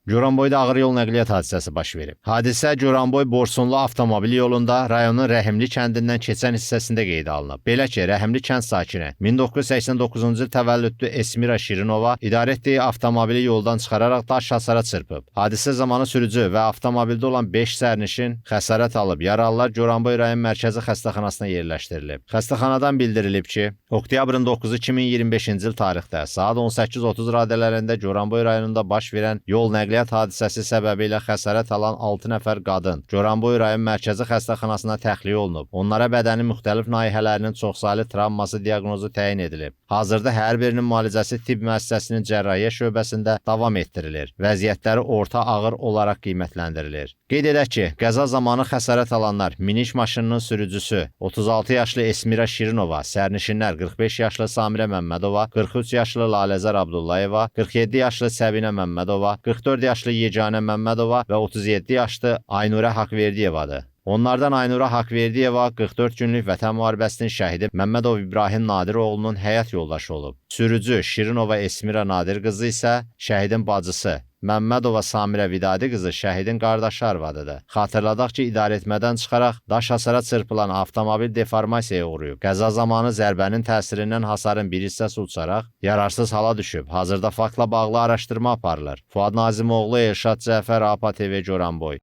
Goranboyda ağır yol nəqliyyat hadisəsi baş verib. Hadisə Goranboy Borsunlu avtomobil yolunda rayonun Rəhimli kəndindən keçən hissəsində qeydə alınıb. Belə ki, Rəhimli kənd sakini 1989-cu il təvəllüdlü Esmira Şirinova idarə etdiyi avtomobili yoldan çıxararaq daş hasara çırpıb. Hadisə zamanı sürücü və avtomobildə olan 5 sərnişin xəsarət alıb. Yaralılar Goranboy rayon mərkəzi xəstəxanasına yerləşdirilib. Xəstəxanadan bildirilib ki, oktyabrın 9-u 2025-ci il tarixdə saat 18:30 radələrində Goranboy rayonunda baş verən yol nəqliyyat hadisəsi səbəbilə xəsarət alan 6 nəfər qadın Goranboy rayon mərkəzi xəstəxanasına təxliyə olunub. Onlara bədənin müxtəlif nahiyələrinin çoxsaylı travması diaqnozu təyin edilib. Hazırda hər birinin müalicəsi tibb müəssisəsinin cərrahiyyə şöbəsində davam etdirilir. Vəziyyətləri orta ağır olaraq qiymətləndirilir. Qeyd edək ki, qəza zamanı xəsarət alanlar miniş maşınının sürücüsü 36 yaşlı Esmira Şirinova, sərnişinlər 45 yaşlı Samirə Məmmədova, 43 yaşlı Laləzər Abdullayeva, 47 yaşlı Səbinə Məmmədova, 44 yaşlı Yeganə Məmmədova və 37 yaşlı Aynurə Haqverdiyevadır. Onlardan Aynura Haqverdiyeva 44 günlük Vətən müharibəsinin şəhidi Məmmədov İbrahim Nadir oğlunun həyat yoldaşı olub. Sürücü Şirinova Esmira Nadir qızı isə şəhidin bacısı. Məmmədova Samirə Vidadi qızı şəhidin qardaşı arvadıdır. Xatırladaq ki, idarəetmədən çıxaraq daş hasara çırpılan avtomobil deformasiyaya uğrayıb. Qəza zamanı zərbənin təsirindən hasarın bir hissəsi uçaraq yararsız hala düşüb. Hazırda faktla bağlı araşdırma aparılır. Fuad Nazimoğlu, Elşad Cəfər, APA TV, Goranboy.